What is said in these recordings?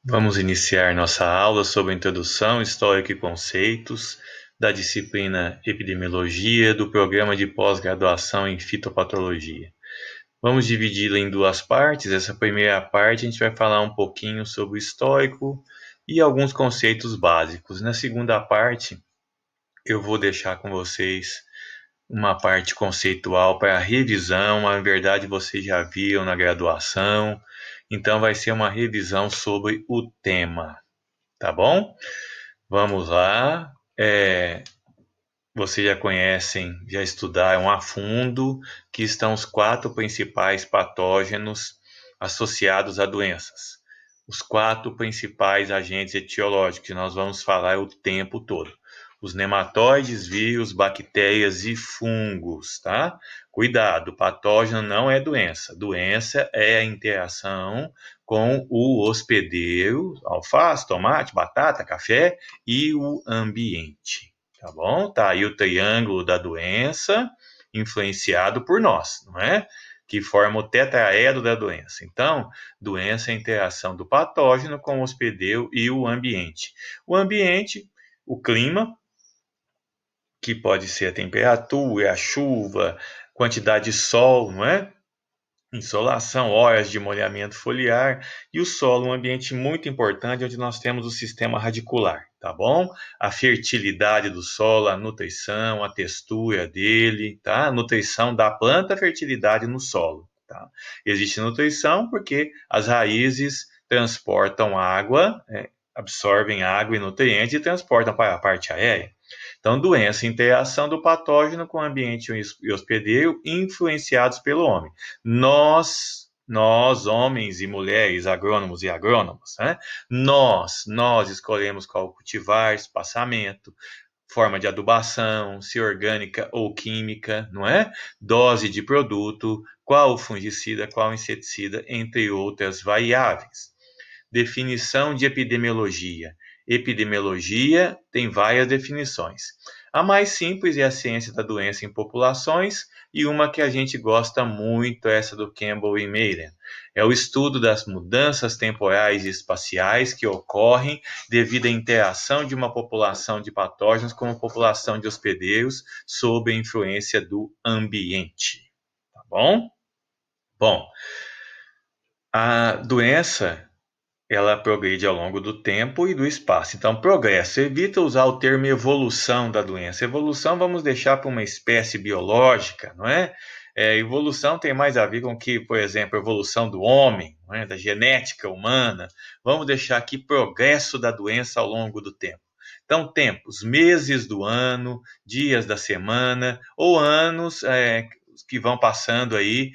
Vamos iniciar nossa aula sobre introdução, histórico e conceitos da disciplina Epidemiologia do programa de pós-graduação em Fitopatologia. Vamos dividi-la em duas partes. Essa primeira parte a gente vai falar um pouquinho sobre o histórico e alguns conceitos básicos. Na segunda parte, eu vou deixar com vocês uma parte conceitual para revisão. Na verdade, vocês já viram na graduação, então vai ser uma revisão sobre o tema, tá bom? Vamos lá. Vocês já conhecem, já estudaram a fundo que estão os 4 principais patógenos associados a doenças. Os 4 principais agentes etiológicos que nós vamos falar o tempo todo. Os nematóides, vírus, bactérias e fungos, tá? Cuidado, patógeno não é doença. Doença é a interação com o hospedeiro, alface, tomate, batata, café e o ambiente. Tá bom? Tá aí o triângulo da doença influenciado por nós, não é? Que forma o tetraedro da doença. Então, doença é a interação do patógeno com o hospedeiro e o ambiente. O ambiente, o clima, que pode ser a temperatura, a chuva, quantidade de sol, não é? Insolação, horas de molhamento foliar, e o solo, um ambiente muito importante onde nós temos o sistema radicular, tá bom? A fertilidade do solo, a nutrição, a textura dele, tá? A nutrição da planta, a fertilidade no solo, tá? Existe nutrição porque as raízes transportam água, absorvem água e nutrientes e transportam para a parte aérea. Então, doença, interação do patógeno com o ambiente e hospedeiro influenciados pelo homem. Nós, homens e mulheres, agrônomos e agrônomas, né? Nós escolhemos qual cultivar, espaçamento, forma de adubação, se orgânica ou química, não é? Dose de produto, qual fungicida, qual inseticida, entre outras variáveis. Definição de epidemiologia. Epidemiologia tem várias definições. A mais simples é a ciência da doença em populações, e uma que a gente gosta muito, essa do Campbell e Maiden. É o estudo das mudanças temporais e espaciais que ocorrem devido à interação de uma população de patógenos com uma população de hospedeiros sob a influência do ambiente. Tá bom? Bom, a doença ela progride ao longo do tempo e do espaço. Então, progresso. Evita usar o termo evolução da doença. Evolução vamos deixar para uma espécie biológica, não é? Evolução tem mais a ver com que, por exemplo, evolução do homem, não é? Da genética humana. Vamos deixar aqui progresso da doença ao longo do tempo. Então, tempos, meses do ano, dias da semana, ou anos que vão passando aí,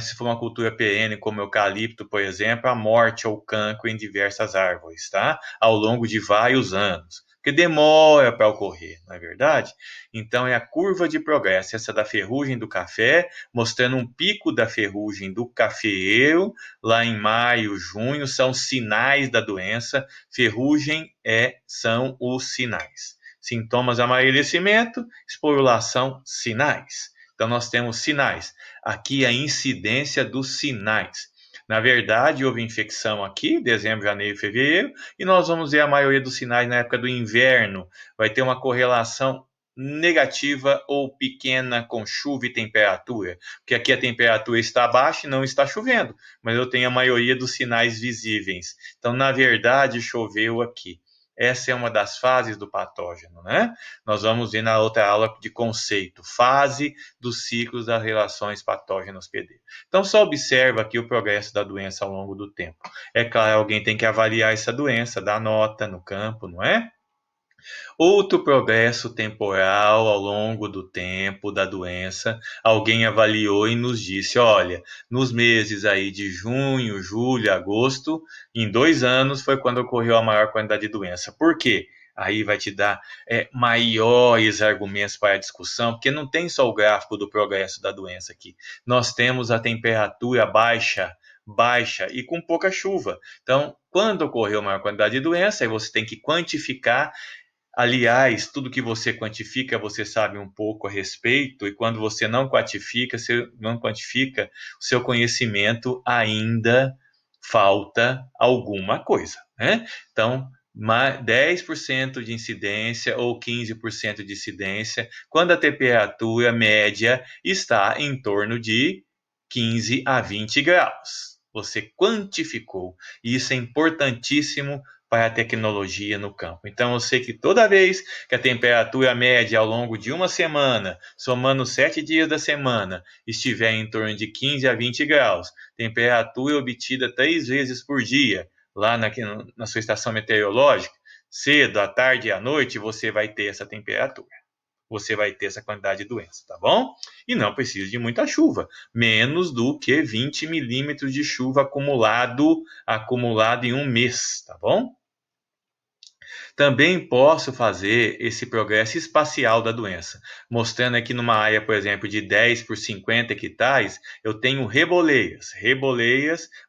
se for uma cultura perene como eucalipto, por exemplo, a morte ou cancro em diversas árvores, tá? Ao longo de vários anos, porque demora para ocorrer, não é verdade? Então é a curva de progresso, essa da ferrugem do café, mostrando um pico da ferrugem do cafeeiro, lá em maio, junho, são sinais da doença, ferrugem são os sinais. Sintomas: amarelecimento, esporulação, sinais. Então, nós temos sinais. Aqui a incidência dos sinais. Na verdade, houve infecção aqui, dezembro, janeiro e fevereiro, e nós vamos ver a maioria dos sinais na época do inverno. Vai ter uma correlação negativa ou pequena com chuva e temperatura, porque aqui a temperatura está baixa e não está chovendo, mas eu tenho a maioria dos sinais visíveis. Então, na verdade, choveu aqui. Essa é uma das fases do patógeno, né? Nós vamos ver na outra aula de conceito, fase dos ciclos das relações patógeno-hospedeiro. Então, só observa aqui o progresso da doença ao longo do tempo. É claro, alguém tem que avaliar essa doença, dar nota no campo, não é? Outro progresso temporal ao longo do tempo da doença, alguém avaliou e nos disse, olha, nos meses aí de junho, julho, agosto, em 2 anos foi quando ocorreu a maior quantidade de doença. Por quê? Aí vai te dar maiores argumentos para a discussão, porque não tem só o gráfico do progresso da doença aqui. Nós temos a temperatura baixa e com pouca chuva. Então, quando ocorreu a maior quantidade de doença, aí você tem que quantificar. Aliás, tudo que você quantifica, você sabe um pouco a respeito, e quando você não quantifica, o seu conhecimento ainda falta alguma coisa, né? Então, 10% de incidência ou 15% de incidência, quando a temperatura média está em torno de 15 a 20 graus. Você quantificou. E isso é importantíssimo para a tecnologia no campo. Então, eu sei que toda vez que a temperatura média ao longo de uma semana, somando 7 dias da semana, estiver em torno de 15 a 20 graus, temperatura obtida 3 vezes por dia, lá na sua estação meteorológica, cedo, à tarde e à noite, você vai ter essa temperatura. Você vai ter essa quantidade de doença, tá bom? E não precisa de muita chuva, menos do que 20 milímetros de chuva acumulado em um mês, tá bom? Também posso fazer esse progresso espacial da doença, mostrando aqui numa área, por exemplo, de 10 por 50 hectares, eu tenho reboleias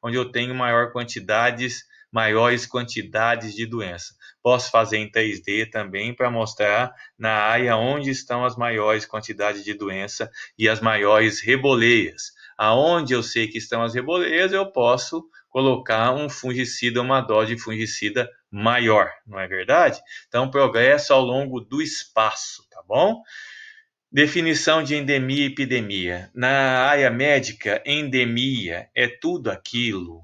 onde eu tenho maiores quantidades de doença. Posso fazer em 3D também para mostrar na área onde estão as maiores quantidades de doença e as maiores reboleias. Aonde eu sei que estão as reboleias, eu posso colocar um fungicida, uma dose de fungicida maior, não é verdade? Então, progresso ao longo do espaço, tá bom? Definição de endemia e epidemia. Na área médica, endemia é tudo aquilo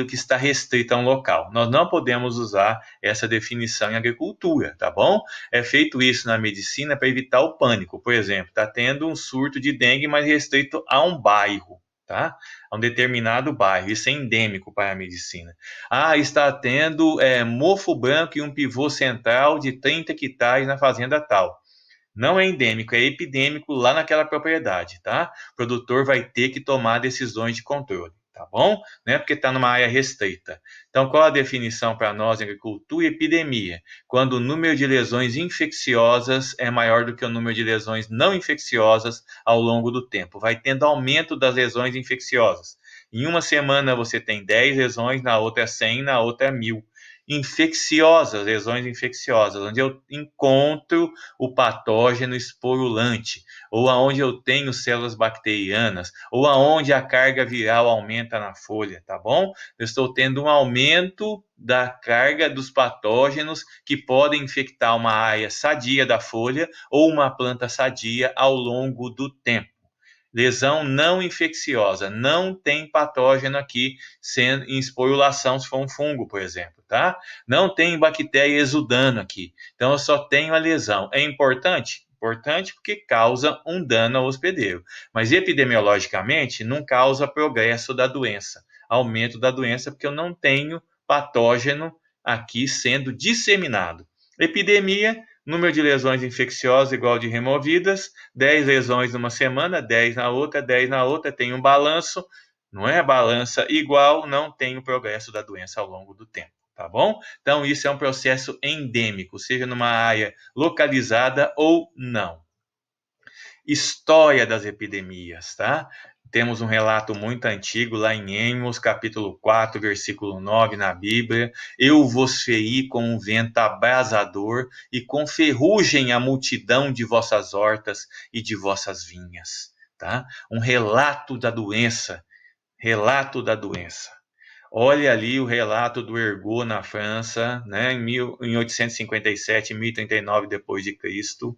que está restrito a um local. Nós não podemos usar essa definição em agricultura, tá bom? É feito isso na medicina para evitar o pânico. Por exemplo, está tendo um surto de dengue, mas restrito a um bairro, tá? A um determinado bairro. Isso é endêmico para a medicina. Está tendo mofo branco e um pivô central de 30 hectares na fazenda tal. Não é endêmico, é epidêmico lá naquela propriedade, tá? O produtor vai ter que tomar decisões de controle, tá bom? Não é porque está numa área restrita. Então, qual a definição para nós em agricultura e epidemia? Quando o número de lesões infecciosas é maior do que o número de lesões não infecciosas ao longo do tempo. Vai tendo aumento das lesões infecciosas. Em uma semana você tem 10 lesões, na outra é 100, na outra é 1.000. Lesões infecciosas, onde eu encontro o patógeno esporulante, ou aonde eu tenho células bacterianas, ou aonde a carga viral aumenta na folha, tá bom? Eu estou tendo um aumento da carga dos patógenos que podem infectar uma área sadia da folha ou uma planta sadia ao longo do tempo. Lesão não infecciosa, não tem patógeno aqui sendo em esporulação, se for um fungo, por exemplo, tá? Não tem bactéria exudando aqui. Então eu só tenho a lesão. É importante? Importante porque causa um dano ao hospedeiro. Mas epidemiologicamente não causa progresso da doença, aumento da doença, porque eu não tenho patógeno aqui sendo disseminado. Epidemia, número de lesões infecciosas igual de removidas, 10 lesões numa semana, 10 na outra, 10 na outra, tem um balanço, não é? Balança igual, não tem o progresso da doença ao longo do tempo, tá bom? Então, isso é um processo endêmico, seja numa área localizada ou não. História das epidemias, tá? Temos um relato muito antigo lá em Amos, capítulo 4, versículo 9, na Bíblia. Eu vos feri com um vento abrasador e com ferrugem a multidão de vossas hortas e de vossas vinhas. Tá? Um relato da doença. Relato da doença. Olha ali o relato do Ergot na França, né, em 857, 1039 depois de Cristo.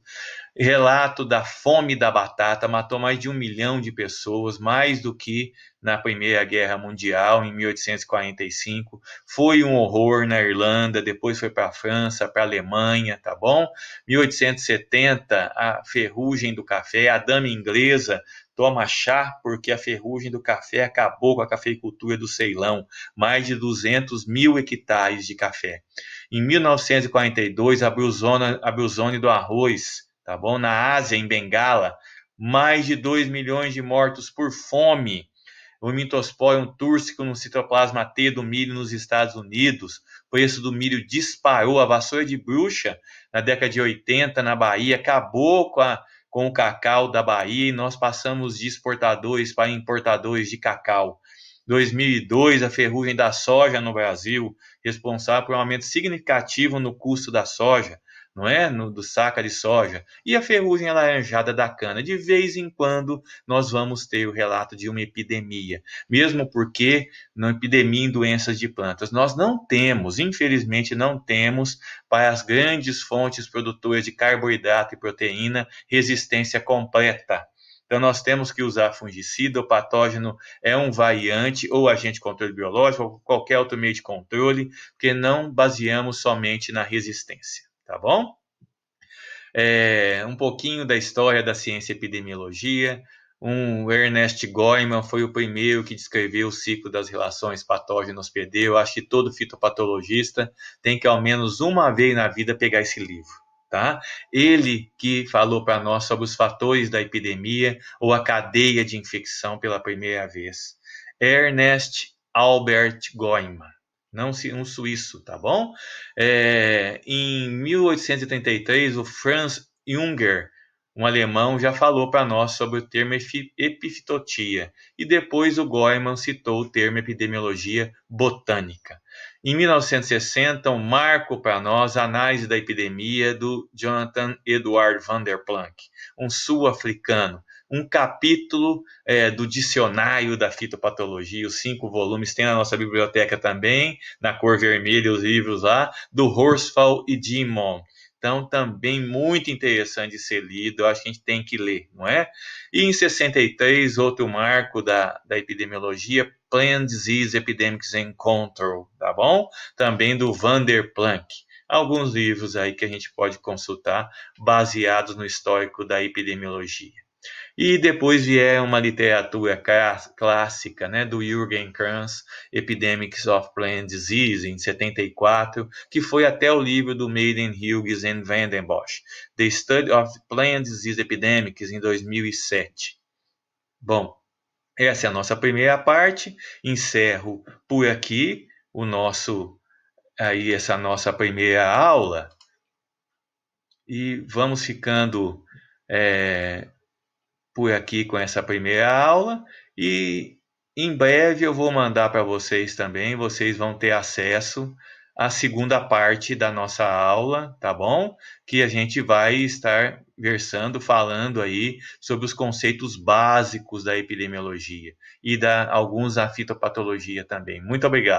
Relato da fome da batata, matou mais de 1 milhão de pessoas, mais do que na Primeira Guerra Mundial, em 1845. Foi um horror na Irlanda, depois foi para a França, para a Alemanha, tá bom? 1870, a ferrugem do café, a dama inglesa toma chá porque a ferrugem do café acabou com a cafeicultura do Ceilão, mais de 200 mil hectares de café. Em 1942, a Bruzone do arroz, tá bom? Na Ásia, em Bengala, mais de 2 milhões de mortos por fome. O Mythosporium tursicum no citoplasma T do milho nos Estados Unidos. O preço do milho disparou. A vassoura de bruxa, na década de 80, na Bahia, acabou com o cacau da Bahia e nós passamos de exportadores para importadores de cacau. 2002, a ferrugem da soja no Brasil, responsável por um aumento significativo no custo da soja. não é? Do saca de soja, e a ferrugem alaranjada da cana. De vez em quando nós vamos ter o relato de uma epidemia, mesmo porque na epidemia em doenças de plantas nós não temos, infelizmente não temos, para as grandes fontes produtoras de carboidrato e proteína, resistência completa. Então, nós temos que usar fungicida, o patógeno é um variante ou agente de controle biológico, ou qualquer outro meio de controle, porque não baseamos somente na resistência, tá bom? Um pouquinho da história da ciência e epidemiologia. Ernest Goyman foi o primeiro que descreveu o ciclo das relações patógeno-hospedeiro. Eu acho que todo fitopatologista tem que, ao menos uma vez na vida, pegar esse livro. Tá? Ele que falou para nós sobre os fatores da epidemia ou a cadeia de infecção pela primeira vez. Ernest Albert Goyman, não um suíço, tá bom? Em 1833, o Franz Junger, um alemão, já falou para nós sobre o termo epifitotia, e depois o Goyman citou o termo epidemiologia botânica. Em 1960, um marco para nós, a análise da epidemia do Jonathan Edward van der Planck, um sul-africano, um capítulo do dicionário da fitopatologia, os 5 volumes, tem na nossa biblioteca também, na cor vermelha, os livros lá, do Horsfall e Dimon. Então, também muito interessante de ser lido, eu acho que a gente tem que ler, não é? E em 63, outro marco da epidemiologia, Plant Disease Epidemics and Control, tá bom? Também do Van der Planck. Alguns livros aí que a gente pode consultar, baseados no histórico da epidemiologia. E depois vier uma literatura clássica, né, do Jürgen Kranz, Epidemics of Plant Disease, em 74, que foi até o livro do Maiden, Hughes and Van den Bosch, The Study of Plant Disease Epidemics, em 2007. Bom, essa é a nossa primeira parte. Encerro por aqui essa nossa primeira aula e vamos ficando por aqui com essa primeira aula e em breve eu vou mandar para vocês também, vocês vão ter acesso à segunda parte da nossa aula, tá bom? Que a gente vai estar falando aí sobre os conceitos básicos da epidemiologia e alguns da fitopatologia também. Muito obrigado.